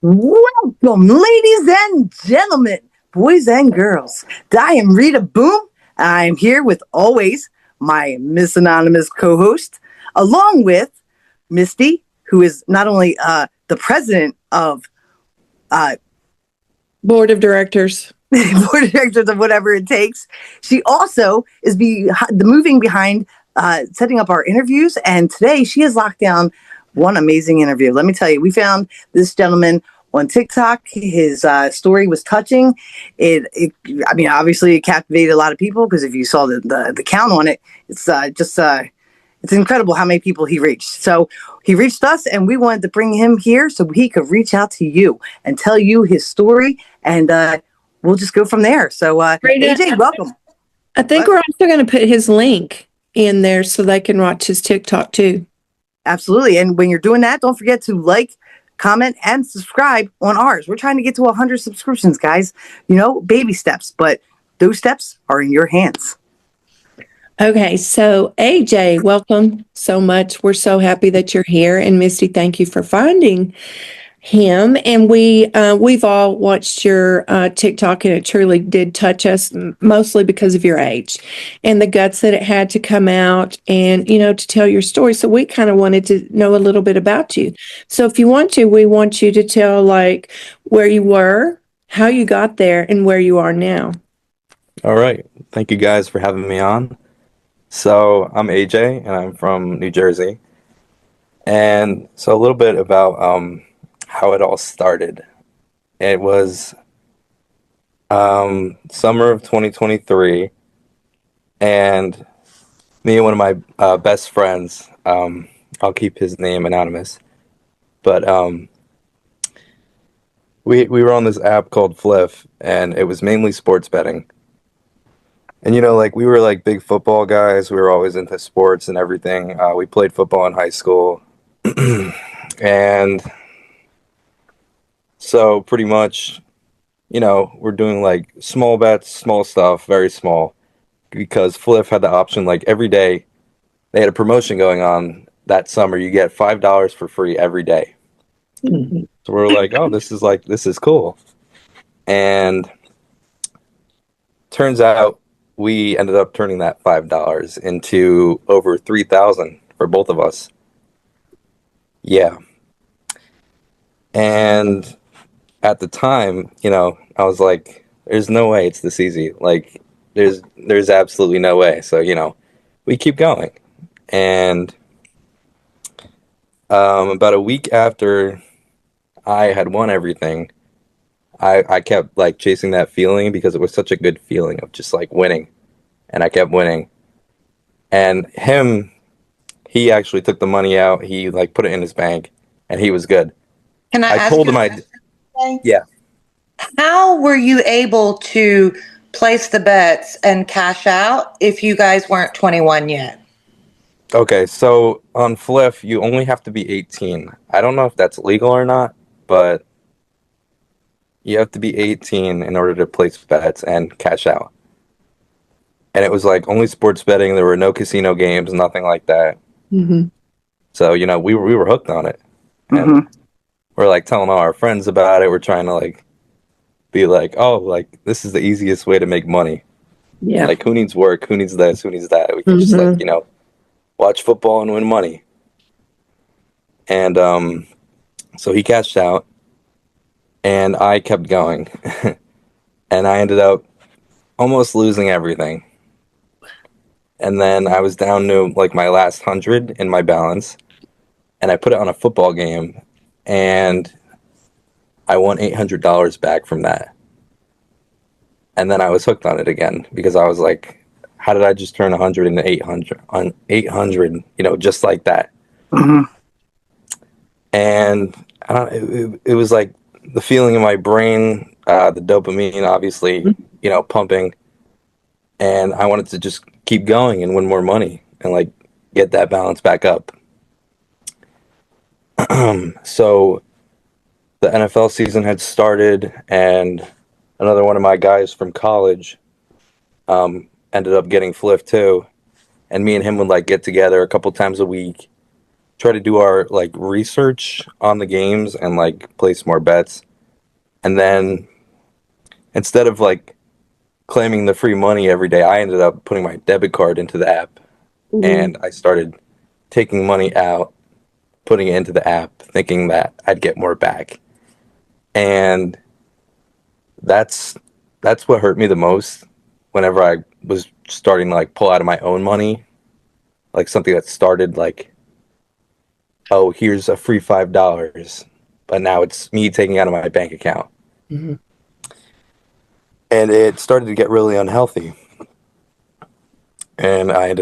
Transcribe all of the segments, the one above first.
Welcome, ladies and gentlemen, boys and girls. I am Rita Boom. I'm here with always my Miss Anonymous co-host, along with Misty, who is not only the president of uh, Board of directors. board of directors of whatever it takes. She also is the moving behind setting up our interviews, and today she has locked down one amazing interview. Let me tell you, we found this gentleman on TicToc. His story was touching. I mean, obviously, it captivated a lot of people because if you saw the count on it, it's it's incredible how many people he reached. So he reached us, and we wanted to bring him here so he could reach out to you and tell you his story, and we'll just go from there. So, AJ, welcome. I think we're also going to put his link in there so they can watch his TikTok too. Absolutely. And when you're doing that, don't forget to like, comment, and subscribe on ours. We're trying to get to 100 subscriptions, guys. You know, baby steps, but those steps are in your hands. Okay, so AJ, welcome so much. We're so happy that you're here, and Misty, thank you for finding him. And we've all watched your TikTok, and it truly did touch us, mostly because of your age and the guts that it had to come out and to tell your story. So we kind of wanted to know a little bit about you. So if you want to, we want you to tell like where you were, how you got there, and where you are now. All right. Thank you guys for having me on. So I'm AJ, and I'm from New Jersey. And so a little bit about how it all started. It was summer of 2023, and me and one of my best friends, I'll keep his name anonymous, but we were on this app called F.I.N.E, and it was mainly sports betting. And like we were like big football guys. We were always into sports and everything. We played football in high school. And so pretty much, we're doing like small bets, small stuff, very small, because F.I.N.E had the option like every day. They had a promotion going on that summer. You get $5 for free every day. Mm-hmm. So we're like, oh, this is cool. And turns out we ended up turning that $5 into over $3,000 for both of us. Yeah. And at the time, I was like, there's no way it's this easy. Like, there's absolutely no way. So, we keep going. And about a week after I had won everything, I kept like chasing that feeling because it was such a good feeling of just like winning. And I kept winning. And he actually took the money out. He like put it in his bank, and he was good. Can I told him yeah. How were you able to place the bets and cash out if you guys weren't 21 yet? Okay, so on F.I.N.E, you only have to be 18. I don't know if that's legal or not, but you have to be 18 in order to place bets and cash out. And it was like only sports betting. There were no casino games, nothing like that. Mm-hmm. So, we were hooked on it. And we're like telling all our friends about it. We're trying to like be like, oh, like this is the easiest way to make money. Yeah. Like who needs work? Who needs this? Who needs that? We can just like, watch football and win money. And so he cashed out, and I kept going. And I ended up almost losing everything. And then I was down to like my last 100 in my balance, and I put it on a football game, and I won $800 back from that. And then I was hooked on it again because I was like, how did I just turn 100 into 800 on 800, just like that? Mm-hmm. And it was like the feeling in my brain, the dopamine, obviously, pumping. And I wanted to just keep going and win more money and like get that balance back up. So the NFL season had started, and another one of my guys from college ended up getting F.I.N.E too. And me and him would like get together a couple times a week, try to do our like research on the games and like place more bets. And then instead of like claiming the free money every day, I ended up putting my debit card into the app, and I started taking money out, putting it into the app, thinking that I'd get more back. And that's what hurt me the most whenever I was starting to like pull out of my own money, like something that started like, oh, here's a free $5, but now it's me taking out of my bank account. Mm-hmm. And it started to get really unhealthy. And I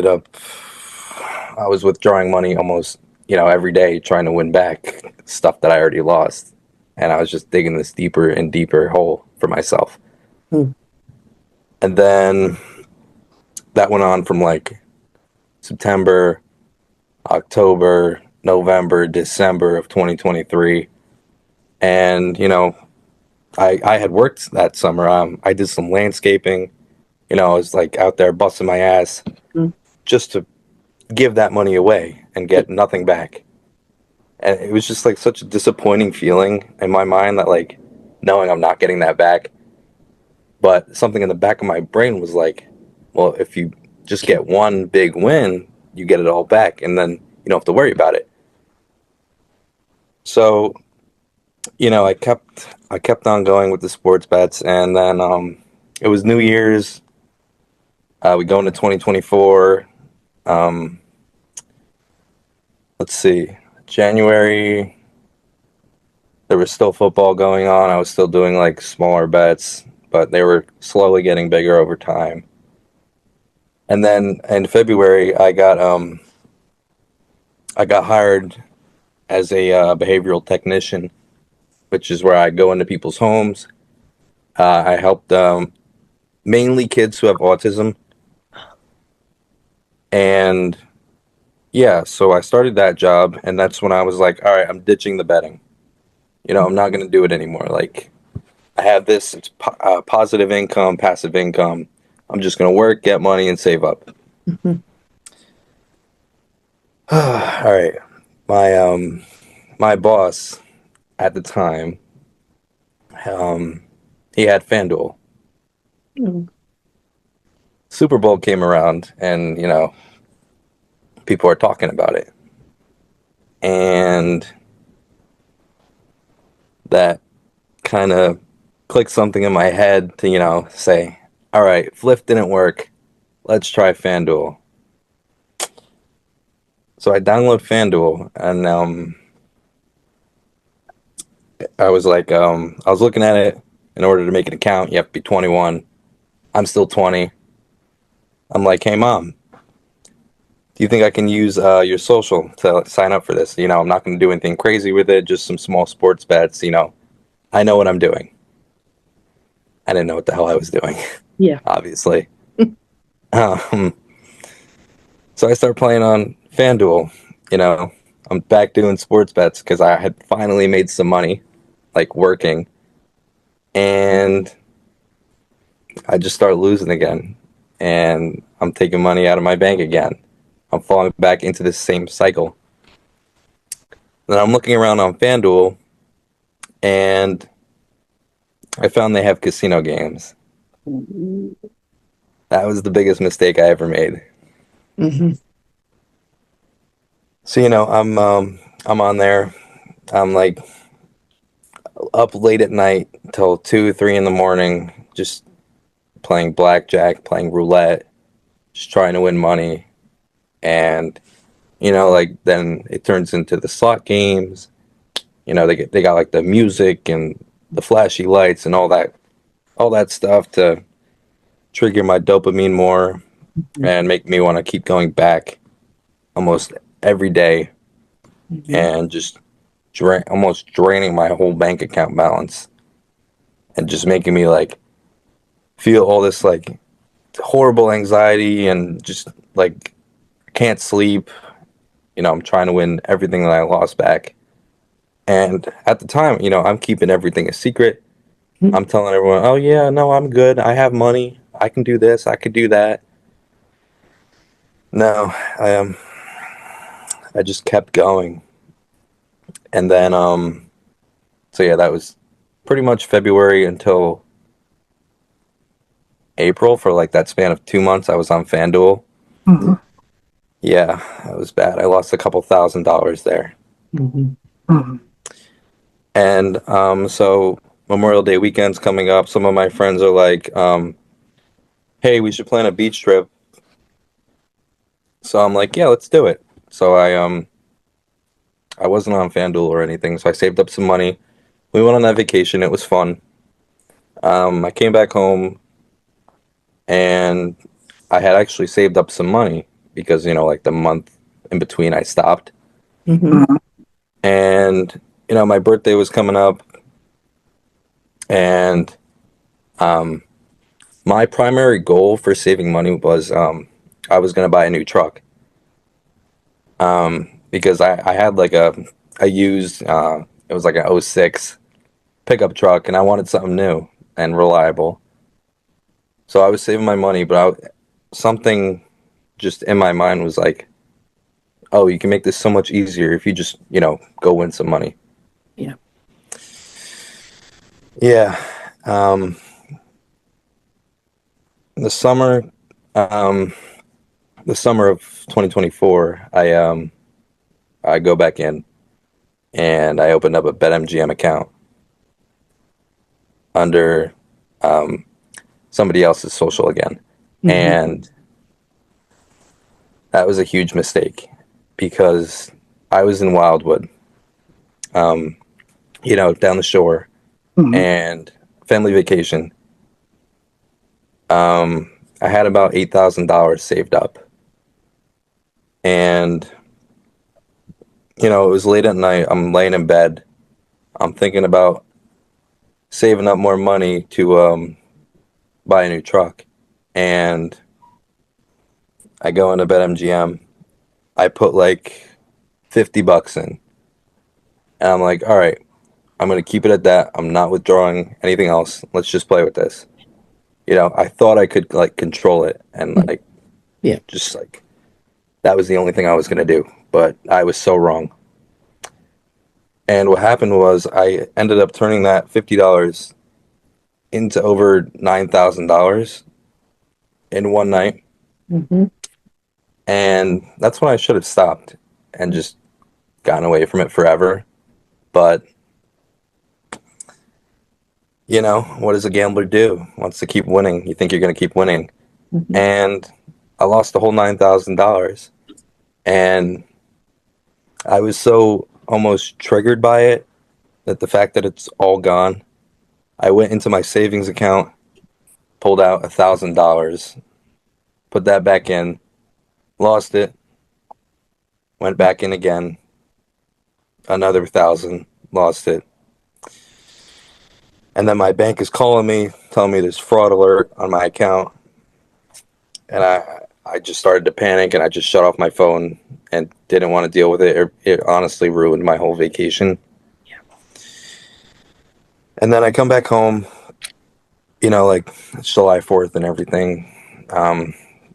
was withdrawing money almost, every day trying to win back stuff that I already lost. And I was just digging this deeper and deeper hole for myself. Mm. And then that went on from like September, October, November, December of 2023. And, I had worked that summer. I did some landscaping. I was like out there busting my ass just to give that money away and get nothing back. And it was just like such a disappointing feeling in my mind that like knowing I'm not getting that back. But something in the back of my brain was like, well, if you just get one big win, you get it all back, and then you don't have to worry about it. So, I kept on going with the sports bets, and then it was New Year's. We go into 2024. Let's see, January. There was still football going on. I was still doing like smaller bets, but they were slowly getting bigger over time. And then in February, I got hired as a behavioral technician, which is where I go into people's homes. I helped mainly kids who have autism. And yeah, so I started that job, and that's when I was like, all right, I'm ditching the betting. I'm not going to do it anymore. Like, I have this, it's positive income, passive income. I'm just going to work, get money, and save up. Mm-hmm. All right. My boss at the time, he had FanDuel. Mm. Super Bowl came around, and people are talking about it, and that kind of clicked something in my head to say, all right, Fliff didn't work, let's try FanDuel. So I download FanDuel, and I was like, I was looking at it. In order to make an account, you have to be 21. I'm still 20. I'm like, hey, Mom, do you think I can use your social to sign up for this? I'm not going to do anything crazy with it, just some small sports bets. I know what I'm doing. I didn't know what the hell I was doing. Yeah. Obviously. So I started playing on FanDuel. I'm back doing sports bets because I had finally made some money, like working. And I just started losing again. And I'm taking money out of my bank again. I'm falling back into this same cycle. Then I'm looking around on FanDuel, and I found they have casino games. That was the biggest mistake I ever made. Mm-hmm. So I'm on there. I'm like up late at night till 2, 3 in the morning, just playing blackjack, playing roulette, just trying to win money. And like then it turns into the slot games. They got like the music and the flashy lights and all that stuff to trigger my dopamine more and make me want to keep going back almost every day, and just almost draining my whole bank account balance, and just making me like feel all this like horrible anxiety and just like can't sleep. I'm trying to win everything that I lost back. And at the time, I'm keeping everything a secret. I'm telling everyone, oh yeah, no, I'm good. I have money. I can do this. I could do that. No, I just kept going. And then, so yeah, that was pretty much February until April. For like that span of 2 months, I was on FanDuel. Mm-hmm. Yeah, that was bad. I lost a couple $1,000s there. Mm-hmm. Mm-hmm. And so Memorial Day weekend's coming up. Some of my friends are like, hey, we should plan a beach trip. So I'm like, yeah, let's do it. So I wasn't on FanDuel or anything, so I saved up some money. We went on that vacation. It was fun. I came back home and I had actually saved up some money because, like the month in between I stopped. Mm-hmm. And, my birthday was coming up. And my primary goal for saving money was I was going to buy a new truck. Because I had like a used, it was like an '06 pickup truck, and I wanted something new and reliable. So I was saving my money, but something just in my mind was like, oh, you can make this so much easier if you just, go win some money. Yeah. Yeah. The summer, um, the summer of 2024, I go back in and I opened up a BetMGM account under somebody else's social again. Mm-hmm. And that was a huge mistake because I was in Wildwood, down the shore, Mm-hmm. and family vacation. I had about $8,000 saved up. And, it was late at night. I'm laying in bed. I'm thinking about saving up more money to buy a new truck. And I go into BetMGM. I put like $50 in. And I'm like, all right, I'm going to keep it at that. I'm not withdrawing anything else. Let's just play with this. I thought I could like control it and like, Yeah. just like, that was the only thing I was going to do. But I was so wrong. And what happened was I ended up turning that $50 into over $9,000 in one night. Mm-hmm. And that's when I should have stopped and just gotten away from it forever. But, what does a gambler do? Wants to keep winning. You think you're going to keep winning. Mm-hmm. And I lost the whole $9,000. And I was so almost triggered by it that the fact that it's all gone, I went into my savings account, pulled out $1,000, put that back in, lost it, went back in again, another 1,000, lost it. And then my bank is calling me, telling me there's fraud alert on my account. And I just started to panic and I just shut off my phone and didn't want to deal with it. It honestly ruined my whole vacation. Yeah. And then I come back home, like it's July 4th and everything.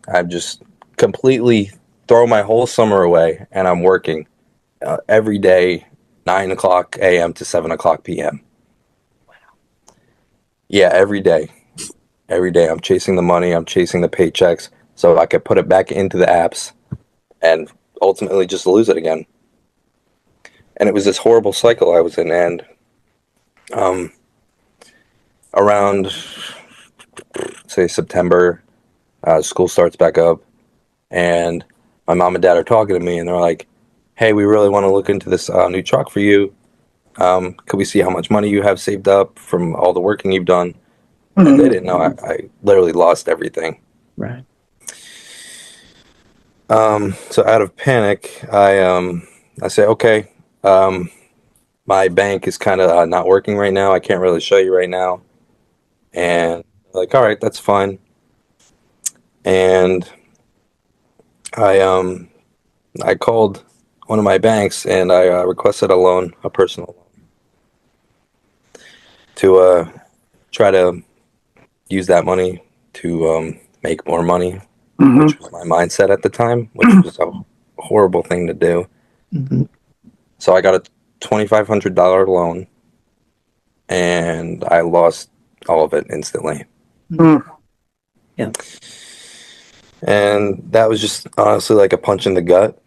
I've just completely throw my whole summer away and I'm working every day, 9 o'clock a.m. to 7 o'clock p.m. Wow. Yeah, every day. Every day I'm chasing the money, I'm chasing the paychecks so I could put it back into the apps and ultimately just lose it again. And it was this horrible cycle I was in. And around, say, September, school starts back up. And my mom and dad are talking to me and they're like, hey, we really want to look into this new truck for you. Could we see how much money you have saved up from all the working you've done? Mm-hmm. And they didn't know I literally lost everything. Right. So out of panic, I say, okay, my bank is kind of not working right now. I can't really show you right now. And like, all right, that's fine. And I called one of my banks and I requested a loan, a personal loan, to try to use that money to make more money, Mm-hmm. which was my mindset at the time, which was a horrible thing to do. Mm-hmm. So I got a $2,500 loan, and I lost all of it instantly. Mm. Yeah. And that was just honestly like a punch in the gut,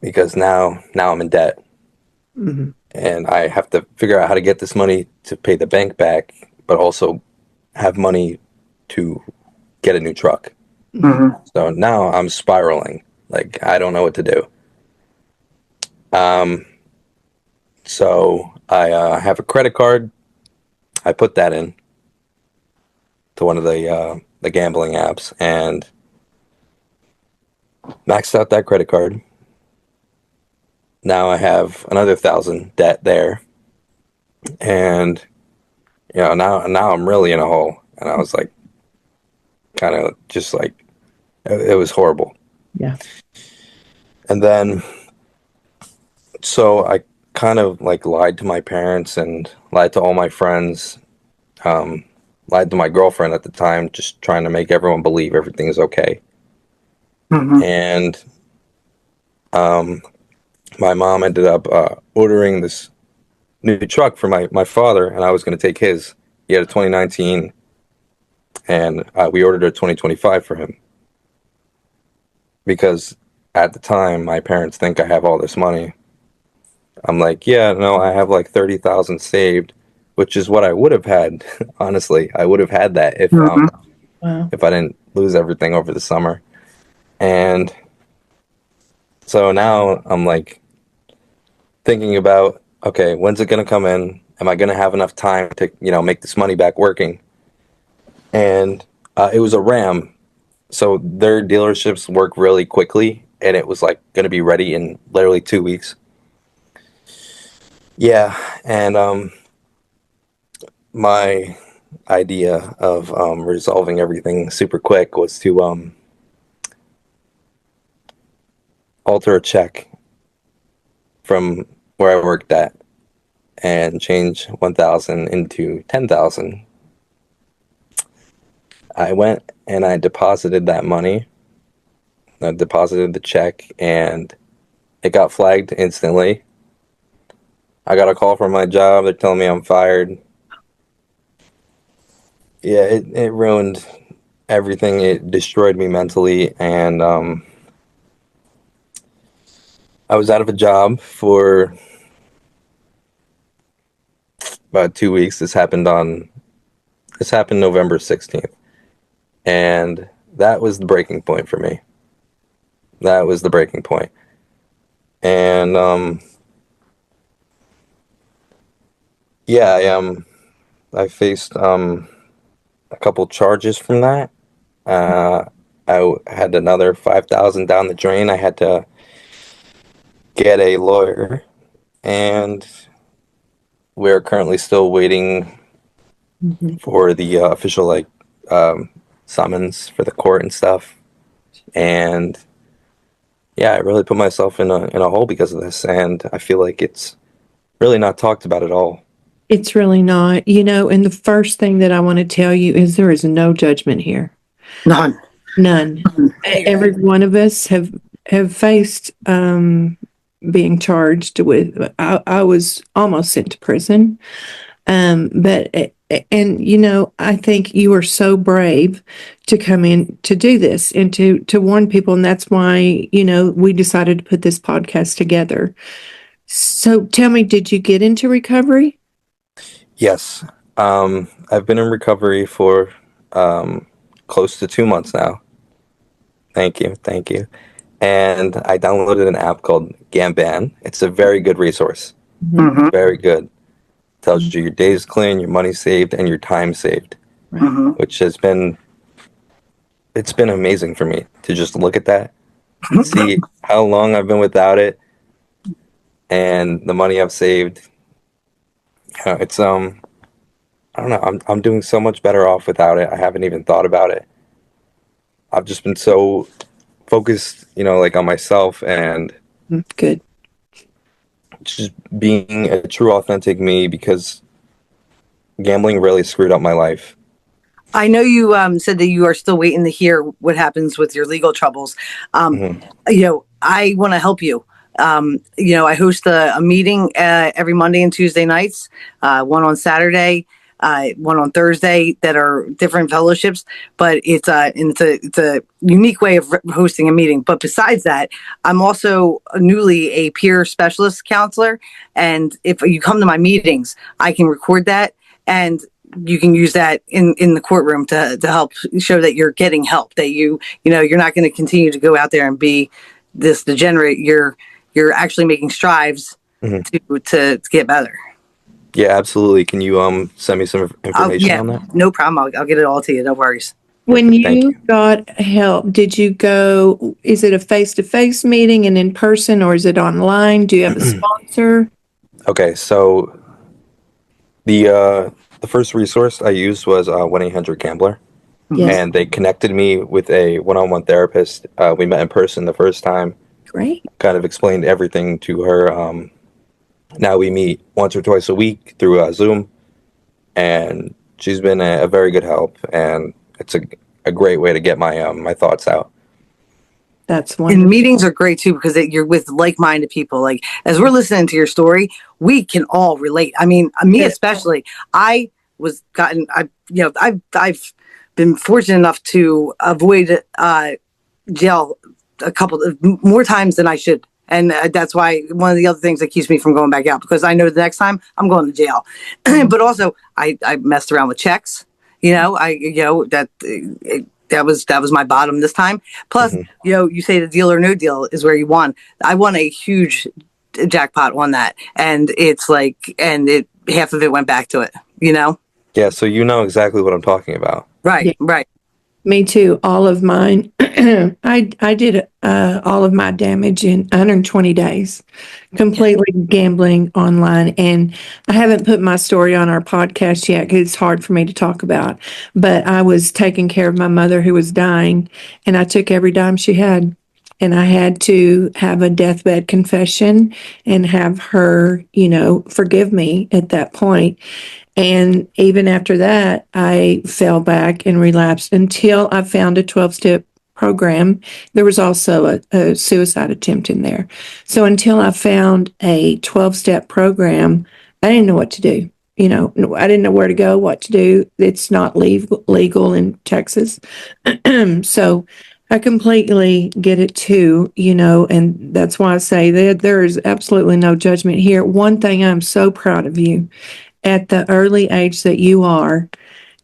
because now I'm in debt, Mm-hmm. and I have to figure out how to get this money to pay the bank back, but also have money to get a new truck. Mm-hmm. So now I'm spiraling. Like, I don't know what to do. So I have a credit card. I put that in to one of the gambling apps and maxed out that credit card. Now I have another 1,000 debt there, and now I'm really in a hole. And I was like, kind of just like, it was horrible. Yeah. And then, so I kind of like lied to my parents and lied to all my friends, lied to my girlfriend at the time, just trying to make everyone believe everything is okay. Mm-hmm. And my mom ended up ordering this new truck for my father, and I was going to take his. He had a 2019, and we ordered a 2025 for him. Because at the time, my parents think I have all this money. I'm like, yeah, no, I have like 30,000 saved, which is what I would have had. Honestly, I would have had that Mm-hmm. Wow. if I didn't lose everything over the summer. And so now I'm like thinking about, okay, when's it going to come in? Am I going to have enough time to, make this money back working? And it was a Ram. So their dealerships work really quickly, and it was like going to be ready in literally 2 weeks. Yeah. And my idea of resolving everything super quick was to alter a check from where I worked at and change 1,000 into 10,000. I went and I deposited that money. I deposited the check, and it got flagged instantly. I got a call from my job. They're telling me I'm fired. Yeah, it ruined everything. It destroyed me mentally, and I was out of a job for about 2 weeks. This happened November 16th, and that was the breaking point for me. That was the breaking point. And yeah, I faced a couple charges from that. I had another 5,000 down the drain. I had to get a lawyer, and we're currently still waiting Mm-hmm. for the official summons for the court and stuff. And yeah, I really put myself in a hole because of this, and I feel like it's really not talked about at all. It's really not, and the first thing that I want to tell you is there is no judgment here. None. None. Every one of us have faced being charged with. I was almost sent to prison, but I think you are so brave to come in to do this and to warn people, and that's why we decided to put this podcast together. So tell me, did you get into recovery? Yes, I've been in recovery for close to 2 months now. Thank you. And I downloaded an app called Gamban. It's a very good resource. Mm-hmm. Very good. Tells you your days clean, your money saved, and your time saved, Mm-hmm. which it's been amazing for me to just look at that, see how long I've been without it, and the money I've saved. It's I don't know. I'm doing so much better off without it. I haven't even thought about it. I've just been so focused, on myself and Good. just being a true, authentic me, because gambling really screwed up my life. I know you said that you are still waiting to hear what happens with your legal troubles. Mhm. I want to help you. I host a meeting every Monday and Tuesday nights, one on Saturday, one on Thursday, that are different fellowships. But it's a unique way of hosting a meeting. But besides that, I'm also newly a peer specialist counselor, and if you come to my meetings, I can record that, and you can use that in the courtroom to help show that you're getting help, that you're not going to continue to go out there and be this degenerate. You're actually making strives to get better. Yeah, absolutely. Can you send me some information on that? No problem. I'll get it all to you. No worries. When Thank you got help, did you go, is it a face-to-face meeting and in person, or is it online? Do you have a sponsor? Okay, so the first resource I used was 1-800-GAMBLER. Yes. And they connected me with a one-on-one therapist. We met in person the first time. Great. Kind of explained everything to her. Now we meet once or twice a week through Zoom, and she's been a very good help, and it's a great way to get my thoughts out. That's wonderful. And meetings are great too, because you're with like-minded people. Like, as we're listening to your story, we can all relate. I mean, me especially. I've been fortunate enough to avoid jail a couple of more times than I should. And that's why one of the other things that keeps me from going back out, because I know the next time I'm going to jail. But also I messed around with checks, that was my bottom this time. Plus, you say the deal or no deal is where you won. I won a huge jackpot on that. And half of it went back to it, Yeah, so you know exactly what I'm talking about. Right, Yeah. right. Me too. All of mine. I did all of my damage in 120 days, completely gambling online. And I haven't put my story on our podcast yet because it's hard for me to talk about. But I was taking care of my mother who was dying, and I took every dime she had. And I had to have a deathbed confession and have her, forgive me at that point. And even after that, I fell back and relapsed until I found a 12-step program. There was also a suicide attempt in there. So until I found a 12-step program, I didn't know what to do. I didn't know where to go, what to do. It's not legal in Texas. So I completely get it too, and that's why I say that there is absolutely no judgment here. One thing I'm so proud of you, at the early age that you are,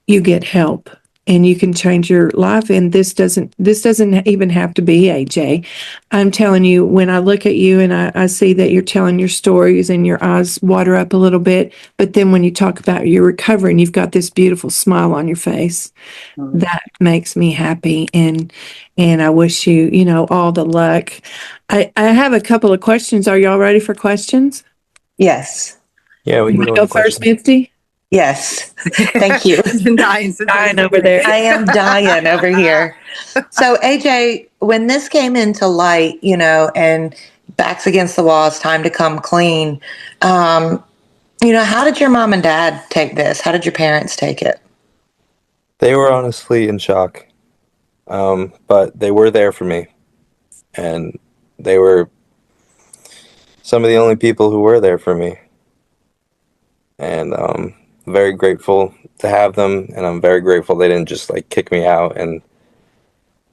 you get help and you can change your life. And this doesn't even have to be AJ. I'm telling you, when I look at you and I see that you're telling your stories and your eyes water up a little bit, but then when you talk about your recovery and you've got this beautiful smile on your face, that makes me happy. And I wish you, all the luck. I have a couple of questions. Are y'all ready for questions? Yes. Yeah, we You can want go to go first, questions. Misty? Yes. Thank you. It's been dying since Dying over there. I am dying over here. So, AJ, when this came into light, and backs against the wall, it's time to come clean. How did your mom and dad take this? How did your parents take it? They were honestly in shock, but they were there for me, and they were some of the only people who were there for me. And very grateful to have them, and I'm very grateful they didn't just kick me out and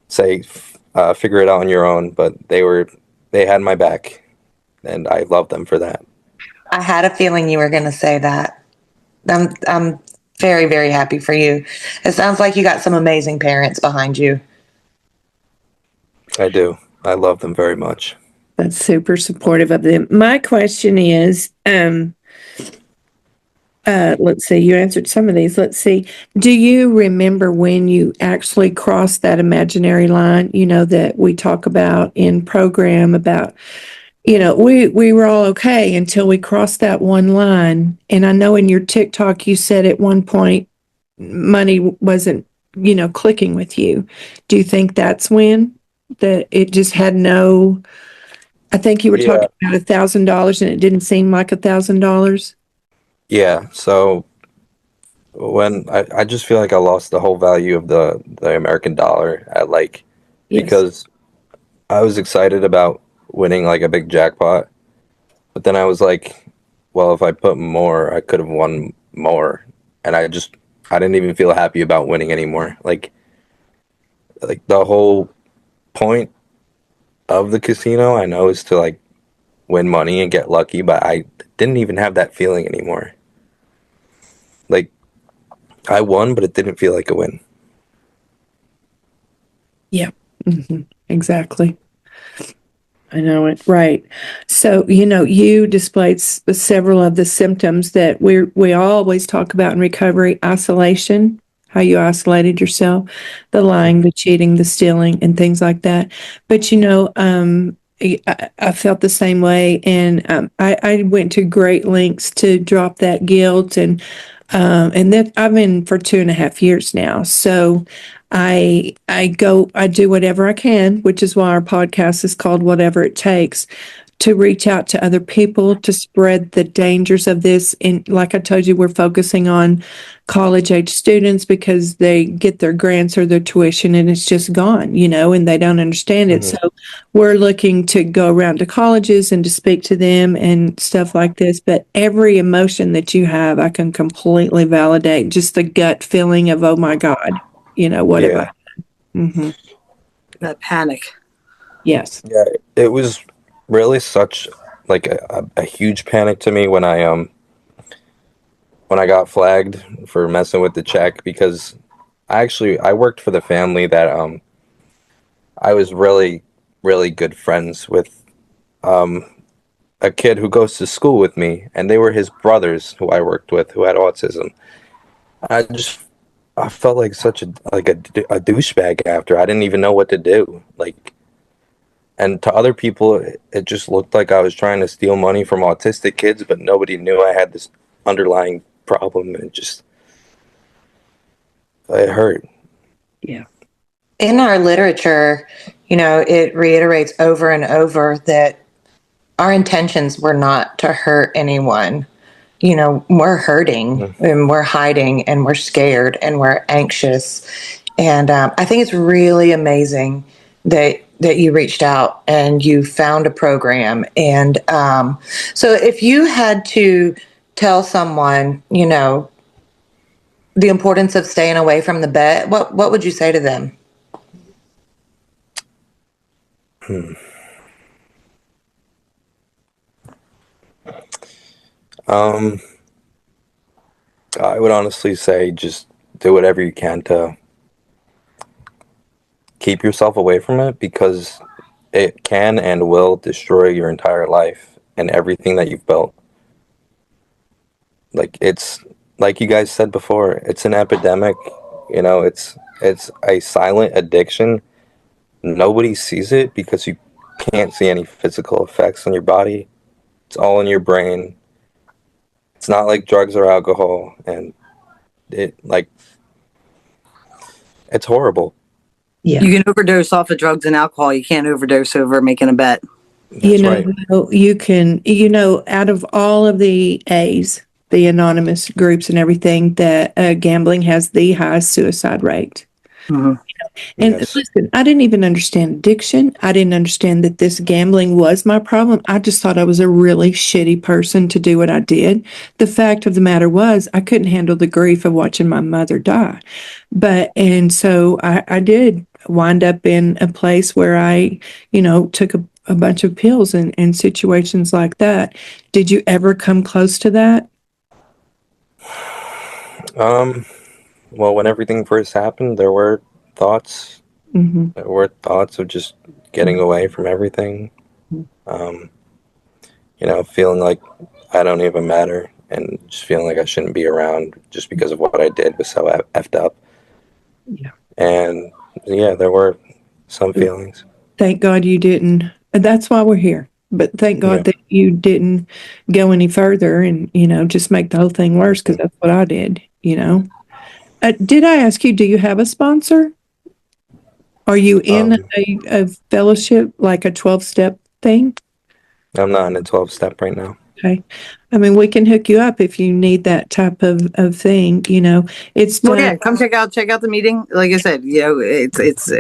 say figure it out on your own, but they had my back, and I love them for that. I had a feeling you were going to say that. I'm very, very happy for you. It sounds like you got some amazing parents behind you. I do. I love them very much. That's super supportive of them. My question is, let's see, you answered some of these. Let's see. Do you remember when you actually crossed that imaginary line, that we talk about in program about, we were all okay until we crossed that one line. And I know in your TikTok, you said at one point, money wasn't, clicking with you. Do you think that's when that it just had no, I think you were talking about $1,000 and it didn't seem like $1,000? Yeah, so when I just feel like I lost the whole value of the American dollar at Yes. because I was excited about winning like a big jackpot. But then I was like, well, if I put more, I could have won more. And I didn't even feel happy about winning anymore. Like the whole point of the casino, I know, is to like win money and get lucky, but I didn't even have that feeling anymore. Like, I won, but it didn't feel like a win. Yeah, exactly. I know it. Right. So, you displayed several of the symptoms that we always talk about in recovery: isolation, how you isolated yourself, the lying, the cheating, the stealing, and things like that. But, I felt the same way, and I went to great lengths to drop that guilt, and that I've been for 2.5 years now. So I do whatever I can, which is why our podcast is called Whatever It Takes, to reach out to other people, to spread the dangers of this. And like I told you, we're focusing on college age students because they get their grants or their tuition and it's just gone, and they don't understand it. So we're looking to go around to colleges and to speak to them and stuff like this. But every emotion that you have, I can completely validate, just the gut feeling of, oh my God, what have I done? That panic. Yes. Yeah, it was really such like a huge panic to me when I got flagged for messing with the check, because I worked for the family that I was really, really good friends with a kid who goes to school with me, and they were his brothers who I worked with who had autism. I felt like such a douchebag after. I didn't even know what to do. Like, and to other people, it just looked like I was trying to steal money from autistic kids, but nobody knew I had this underlying problem. And it hurt. Yeah. In our literature, it reiterates over and over that our intentions were not to hurt anyone. We're hurting and we're hiding and we're scared and we're anxious. And I think it's really amazing that you reached out and you found a program. And so if you had to tell someone, the importance of staying away from the bet, what would you say to them? I would honestly say just do whatever you can to keep yourself away from it, because it can and will destroy your entire life and everything that you've built. Like, it's like you guys said before, it's an epidemic. It's a silent addiction. Nobody sees it because you can't see any physical effects on your body. It's all in your brain. It's not like drugs or alcohol, and it's horrible. Yeah. You can overdose off of drugs and alcohol. You can't overdose over making a bet. That's right. You can, out of all of the A's, the anonymous groups and everything, that gambling has the highest suicide rate. Mm-hmm. And Yes. listen, I didn't even understand addiction. I didn't understand that this gambling was my problem. I just thought I was a really shitty person to do what I did. The fact of the matter was, I couldn't handle the grief of watching my mother die. And so I did wind up in a place where I, took a bunch of pills and situations like that. Did you ever come close to that? Well, when everything first happened, there were thoughts. There were thoughts of just getting away from everything. Feeling like I don't even matter, and just feeling like I shouldn't be around just because of what I did was so effed up. Yeah. And yeah, there were some feelings. Thank God you didn't. That's why we're here. But thank God that you didn't go any further and, just make the whole thing worse, because that's what I did, Did I ask you, do you have a sponsor? Are you in a fellowship, like a 12-step thing? I'm not in a 12-step right now. Okay. I mean, we can hook you up if you need that type of thing, it's Well, done. yeah, come check out the meeting. Like I said, it's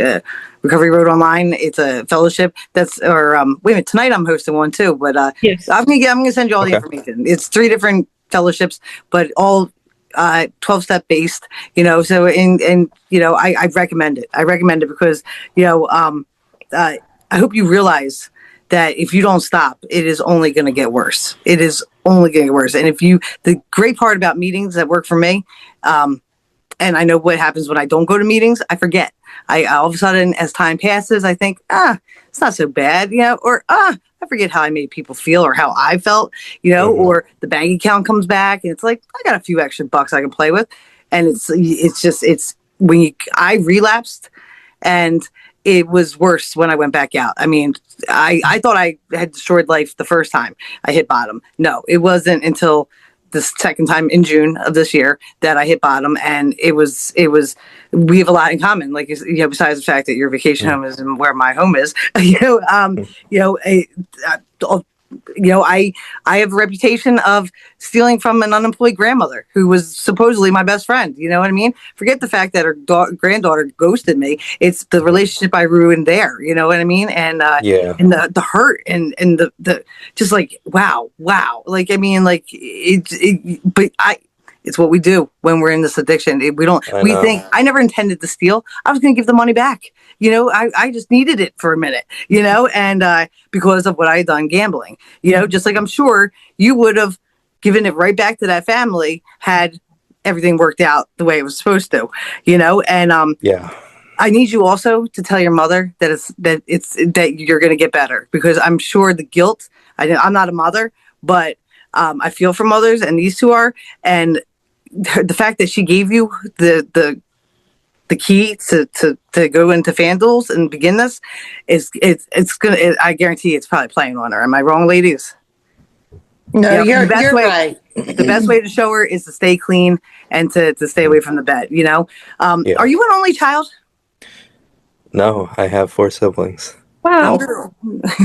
Recovery Road Online. It's a fellowship. Wait a minute, tonight I'm hosting one too. But Yes. I'm gonna send you all the Okay. information. It's 3 different fellowships, but all 12-step based. So I recommend it. I recommend it because I hope you realize that if you don't stop, it is only going to get worse. It is only going to get worse. And the great part about meetings that work for me, and I know what happens when I don't go to meetings, I forget. I all of a sudden, as time passes, I think, it's not so bad, or I forget how I made people feel or how I felt, or the bank account comes back and it's like, I got a few extra bucks I can play with. And it's when I relapsed, and it was worse when I went back out. I mean, I thought I had destroyed life the first time I hit bottom. No, it wasn't until the second time in June of this year that I hit bottom, and it was we have a lot in common. Like, besides the fact that your vacation home is where my home is, I have a reputation of stealing from an unemployed grandmother who was supposedly my best friend. You know what I mean? Forget the fact that her granddaughter ghosted me. It's the relationship I ruined there. You know what I mean? And Yeah. and the hurt and the just like wow. Like, I mean, like it's what we do when we're in this addiction. We think I never intended to steal. I was going to give the money back. I just needed it for a minute, and because of what I had done gambling, just like I'm sure you would have given it right back to that family had everything worked out the way it was supposed to, and Yeah. I need you also to tell your mother that you're going to get better, because I'm sure the guilt, I'm not a mother, but I feel for mothers, and these two are, and the fact that she gave you the key to go into FanDuel's and begin this it's gonna, I guarantee it's probably playing on her. Am I wrong, ladies? No, The best you're way, right. the best way to show her is to stay clean and to stay away from the bet. Yeah. Are you an only child? No, I have 4 siblings. Wow.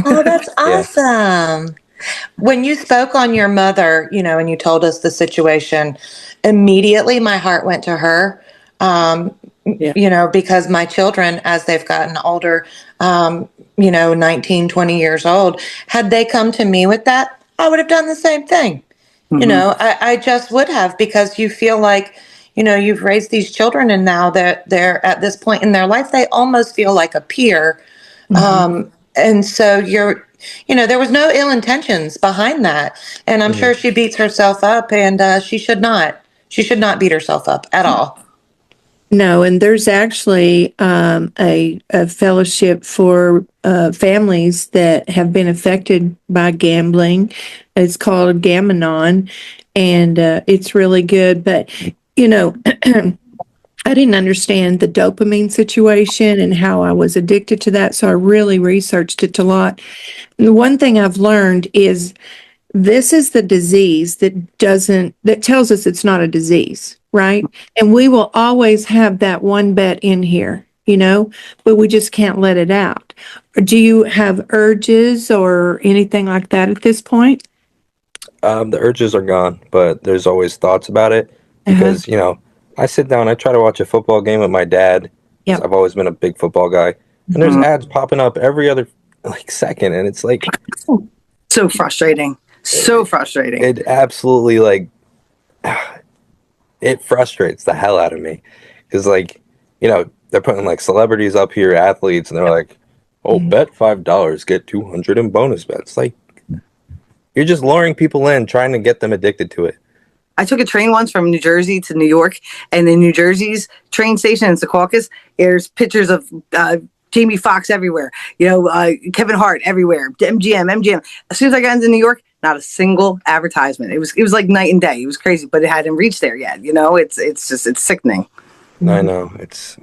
Oh, that's Yeah. awesome. When you spoke on your mother, and you told us the situation, immediately my heart went to her. Because my children, as they've gotten older, 19, 20 years old, had they come to me with that, I would have done the same thing. I just would have, because you feel like, you've raised these children, and now that they're at this point in their life, they almost feel like a peer. And so there was no ill intentions behind that. And I'm sure she beats herself up, and she should not. She should not beat herself up at all. No, and there's actually a fellowship for families that have been affected by gambling. It's called Gam-Anon, and it's really good. But, I didn't understand the dopamine situation and how I was addicted to that, so I really researched it a lot. And the one thing I've learned is this is the disease that tells us it's not a disease, right? And we will always have that one bet in here, but we just can't let it out. Do you have urges or anything like that at this point? The urges are gone, but there's always thoughts about it because, I sit down, I try to watch a football game with my dad. Yep. I've always been a big football guy. And there's ads popping up every other second, and it's like So frustrating. So frustrating. It absolutely it frustrates the hell out of me because they're putting celebrities up here, athletes, and they're like, "Oh, bet $5, get 200 in bonus bets." Like, you're just luring people in, trying to get them addicted to it. I took a train once from New Jersey to New York, and in New Jersey's train station in Secaucus, there's pictures of Jamie Foxx everywhere. Kevin Hart everywhere. MGM. As soon as I got into New York, not a single advertisement. It was like night and day. It was crazy, but it hadn't reached there yet. It's sickening. I know it's.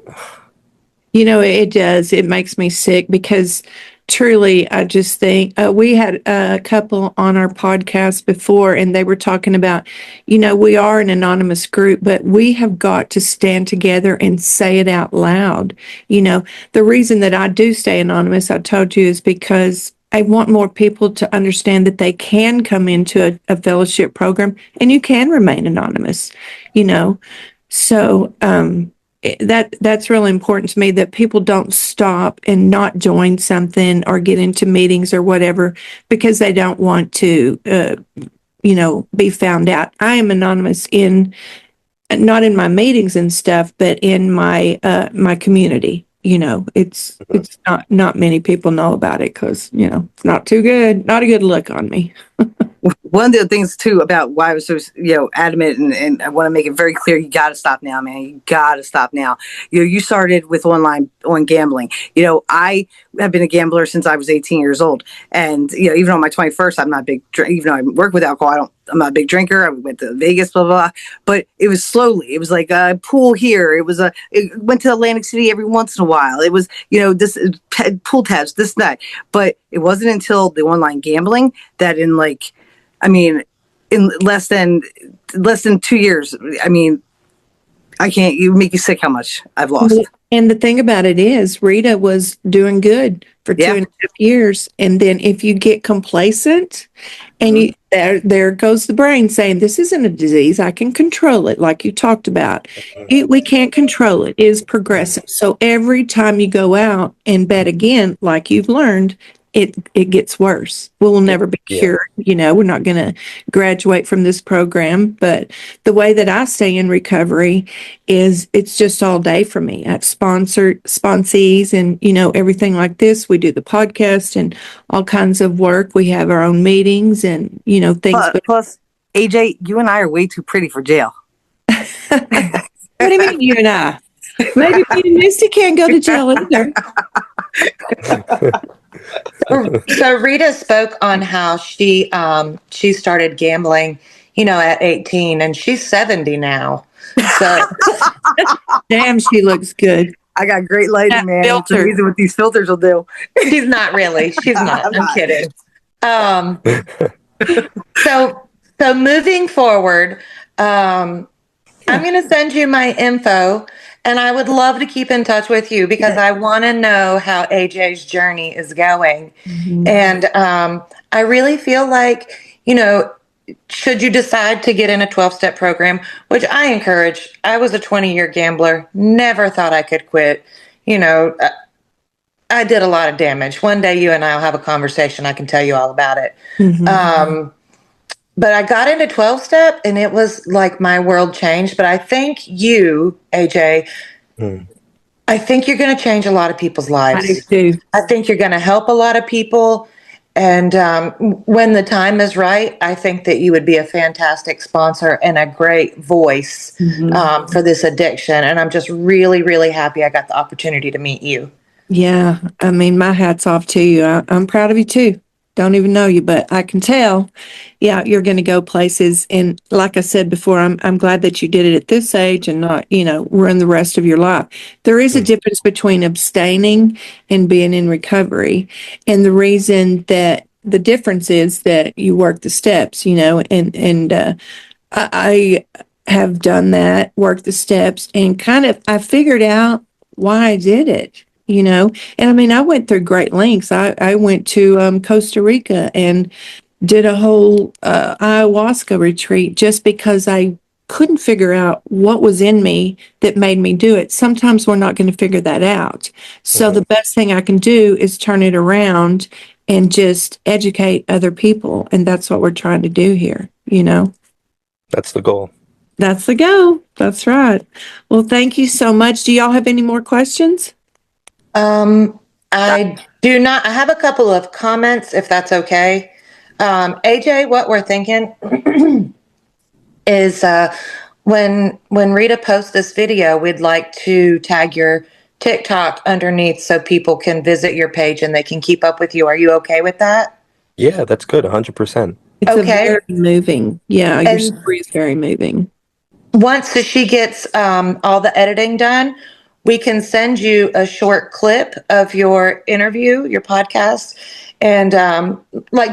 It does. It makes me sick because truly, I just think we had a couple on our podcast before, and they were talking about, we are an anonymous group, but we have got to stand together and say it out loud. The reason that I do stay anonymous, I told you, is because I want more people to understand that they can come into a fellowship program and you can remain anonymous, you know. So that's really important to me, that people don't stop and not join something or get into meetings or whatever because they don't want to, be found out. I am anonymous not in my meetings and stuff, but in my my community. It's not many people know about it because it's not too good, not a good look on me. One of the things too about why I was so adamant, and I want to make it very clear, you got to stop now, man. You got to stop now. You started with on gambling. I have been a gambler since I was 18 years old, and even on my 21st, I'm not a big. Even though I work with alcohol, I'm not a big drinker. I went to Vegas, blah blah. But it was slowly. It was like a pool here. It went to Atlantic City every once in a while. It was this pool tabs, this that. But it wasn't until the online gambling that in less than 2 years, I can't. You make you sick how much I've lost. And the thing about it is, Rita was doing good for 2.5 years, and then if you get complacent, and there goes the brain saying, "This isn't a disease. I can control it," like you talked about. We can't control it. It is progressive. So every time you go out and bet again, like you've learned, it gets worse. We'll never be cured. We're not going to graduate from this program. But the way that I stay in recovery is it's just all day for me. I have sponsees and, everything like this. We do the podcast and all kinds of work. We have our own meetings and, things. Plus, AJ, you and I are way too pretty for jail. What do you mean, you and I? Maybe me and Misty can't go to jail either. So Rita spoke on how she started gambling, at 18, and she's 70 now. So damn, she looks good. I got great lighting, man. It's amazing what these filters will do. She's not really. She's not. I'm kidding. So moving forward, I'm going to send you my info. And I would love to keep in touch with you because I want to know how AJ's journey is going. Mm-hmm. And I really feel like, should you decide to get in a 12-step program, which I encourage. I was a 20-year gambler, never thought I could quit. I did a lot of damage. One day you and I will have a conversation. I can tell you all about it. Mm-hmm. But I got into 12-step and it was like my world changed. But I think you, AJ, I think you're going to change a lot of people's lives. I do too. I think you're going to help a lot of people. And when the time is right, I think that you would be a fantastic sponsor and a great voice for this addiction. And I'm just really, really happy I got the opportunity to meet you. Yeah. My hat's off to you. I'm proud of you too. Don't even know you, but I can tell, you're going to go places. And like I said before, I'm glad that you did it at this age and not, run the rest of your life. There is a difference between abstaining and being in recovery. And the reason that the difference is that you work the steps, and I have done that, worked the steps, and I figured out why I did it. And I went through great lengths. I went to Costa Rica and did a whole ayahuasca retreat just because I couldn't figure out what was in me that made me do it. Sometimes we're not going to figure that out. So the best thing I can do is turn it around and just educate other people. And that's what we're trying to do here, That's the goal. That's the goal. That's right. Well, thank you so much. Do y'all have any more questions? I do not. I have a couple of comments, if that's okay. AJ, what we're thinking is when Rita posts this video, we'd like to tag your TicToc underneath so people can visit your page and they can keep up with you. Are you okay with that? Yeah, that's good. 100%. It's okay. Very moving. Yeah, your story is very moving. Once she gets all the editing done, we can send you a short clip of your interview, your podcast, and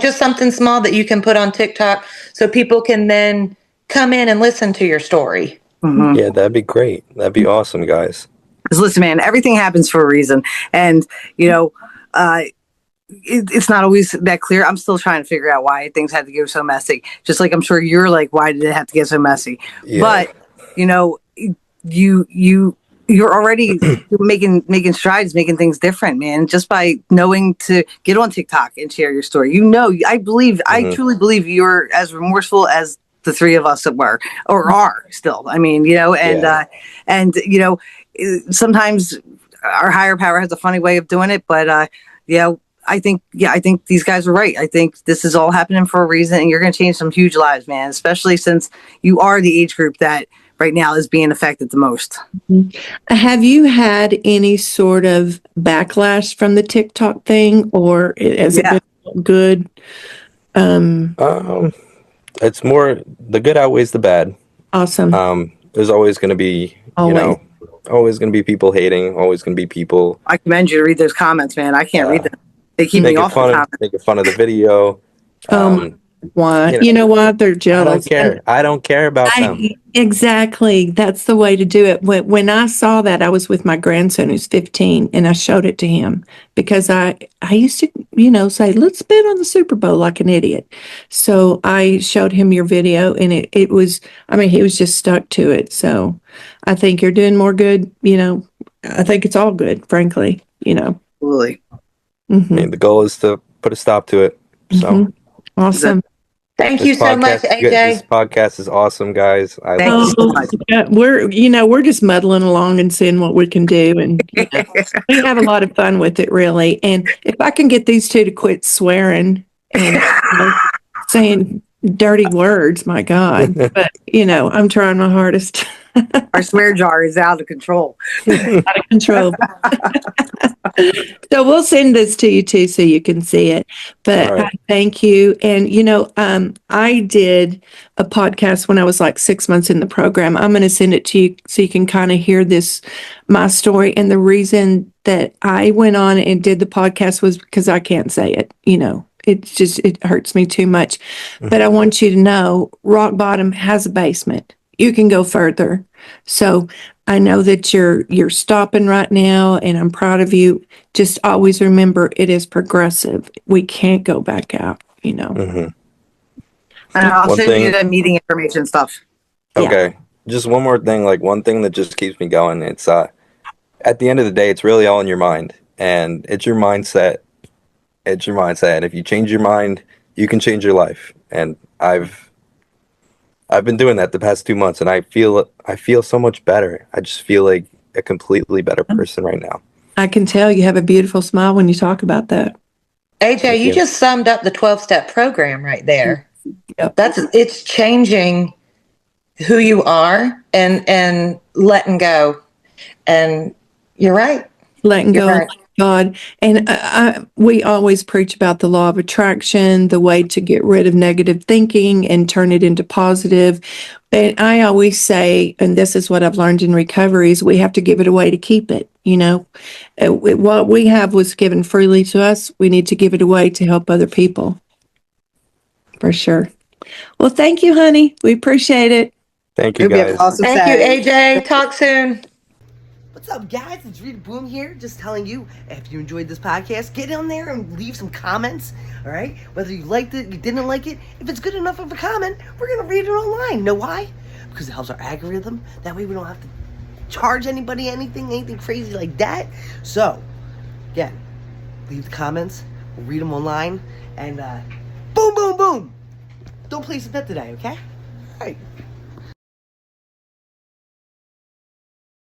just something small that you can put on TicToc so people can then come in and listen to your story. Mm-hmm. Yeah, that'd be great. That'd be awesome, guys. Listen, man, everything happens for a reason. And, it's not always that clear. I'm still trying to figure out why things had to go so messy. Just like I'm sure you're like, why did it have to get so messy? Yeah. But you know, you're already making strides, making things different, man. Just by knowing to get on TikTok and share your story. I truly believe you're as remorseful as the three of us that were or are still. I mean, and sometimes our higher power has a funny way of doing it, but I think these guys are right. I think this is all happening for a reason, and you're going to change some huge lives, man. Especially since you are the age group that right now is being affected the most. Have you had any sort of backlash from the TikTok thing, or has it been good? It's more the good outweighs the bad. Awesome. There's always going to be, always going to be people hating. Always going to be people. I commend you to read those comments, man. I can't read them. They keep me off the comments. Making fun of the video. Why? You know what? They're jealous. I don't care. I don't care about them. Exactly. That's the way to do it. When I saw that, I was with my grandson who's 15, and I showed it to him because I used to, say, let's bet on the Super Bowl like an idiot. So I showed him your video, and it was, he was just stuck to it. So I think you're doing more good. I think it's all good, frankly, Absolutely. The goal is to put a stop to it. So awesome. Thank you so much, AJ. This podcast is awesome, guys. Thank you so much. We're just muddling along and seeing what we can do, and we have a lot of fun with it, really. And if I can get these two to quit swearing and saying dirty words, my God. But I'm trying my hardest. Our swear jar is out of control. Out of control. So we'll send this to you too, so you can see it. But right. Thank you. And I did a podcast when I was like 6 months in the program. I'm going to send it to you so you can kind of hear my story. And the reason that I went on and did the podcast was because I can't say it. It hurts me too much. But I want you to know, rock bottom has a basement. You can go further. So I know that you're stopping right now, and I'm proud of you. Just always remember, it is progressive. We can't go back out, And I'll send you the meeting information stuff. Okay. Yeah. Just one more thing, like one thing that just keeps me going. It's at the end of the day, it's really all in your mind, and it's your mindset. It's your mindset. And if you change your mind, you can change your life. And I've been doing that the past 2 months, and I feel so much better. I just feel like a completely better person right now. I can tell you have a beautiful smile when you talk about that. AJ, you just summed up the 12-step program right there. Yep. It's changing who you are and letting go. And you're right. Letting go of God. And we always preach about the law of attraction, the way to get rid of negative thinking and turn it into positive. And I always say, and this is what I've learned in recovery, is we have to give it away to keep it. What we have was given freely to us. We need to give it away to help other people. For sure. Well, thank you, honey. We appreciate it. Thank you, guys. Awesome Thank you, AJ. Talk soon. What's up, guys? It's Rita Boom here, just telling you, if you enjoyed this podcast, get on there and leave some comments, all right? Whether you liked it, you didn't like it, if it's good enough of a comment, we're going to read it online. Know why? Because it helps our algorithm. That way we don't have to charge anybody anything crazy like that. So, again, leave the comments, we'll read them online, and boom, boom, boom. Don't place a bet today, okay? All right.